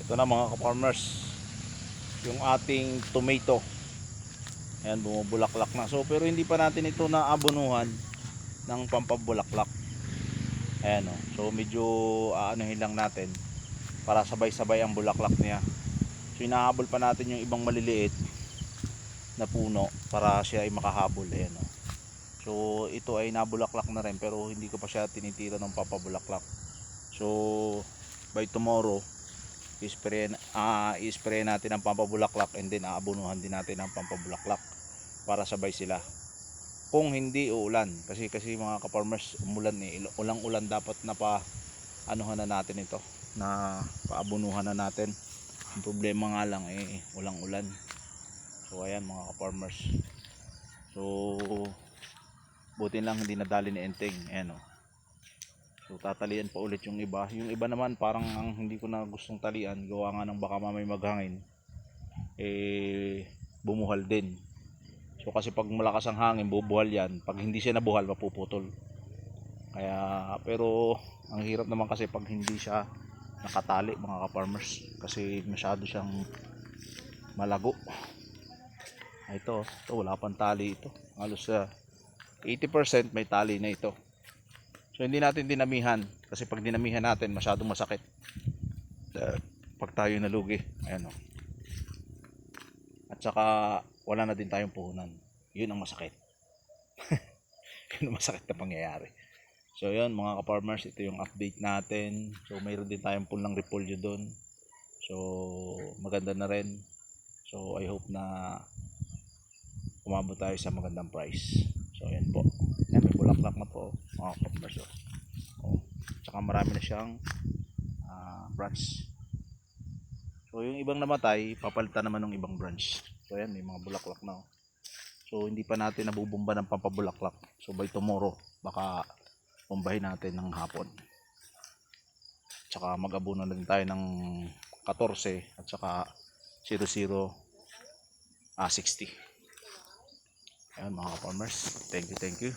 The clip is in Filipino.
Ito na mga ka-farmers, yung ating tomato. Ayan, bumubulaklak na. So pero hindi pa natin ito naabunuhan ng pampabulaklak. Ayan o. So medyo aanuhin lang natin para sabay-sabay ang bulaklak niya. So inahabol pa natin yung ibang maliliit na puno para siya ay makahabol. Ayan o. So ito ay nabulaklak na rin pero hindi ko pa siya tinitira ng papabulaklak. So by tomorrow i-spray natin ang pampabulaklak and then aabunuhan din natin ang pampabulaklak para sabay sila. Kung hindi uulan kasi mga ka-farmers, umulan ulang-ulan dapat na pa anuhan na natin ito, na paabunuhan na natin. Ang problema nga lang ulang-ulan. So ayan mga ka-farmers. So buti lang hindi nadali ni Enteng. Ayan o. So tatalian pa ulit yung iba. Yung iba naman parang hindi ko na gustong talian, gawa nga ng baka mamay maghangin bumuhal din. So kasi pag malakas ang hangin bubuhal yan, pag hindi siya nabuhal mapuputol. Kaya pero ang hirap naman kasi pag hindi siya nakatali mga ka-farmers, kasi masyado siyang malago. Ito wala pang tali ito. Halos 80% may tali na ito. So hindi natin dinamihan kasi pag dinamihan natin masyadong masakit pag tayo nalugi. Ayan o. At saka wala na din tayong puhunan. Yun ang masakit. Yun ang masakit na pangyayari. So yun mga ka-farmers, ito yung update natin. So mayroon din tayong pulang repolyo doon. So maganda na rin. So I hope na umabot tayo sa magandang price. So ayan po. Ayan, may bulaklak na po mga ka-farmers. Tsaka marami na siyang branch. So yung ibang namatay papalitan naman ng ibang branch. So ayan, may mga bulaklak na. So hindi pa natin nabubumba ng pampabulaklak. So by tomorrow baka bumbahin natin ng hapon. Tsaka mag-abuno na din tayo ng 14 at saka 00 60. Ayan mga ka-farmers, thank you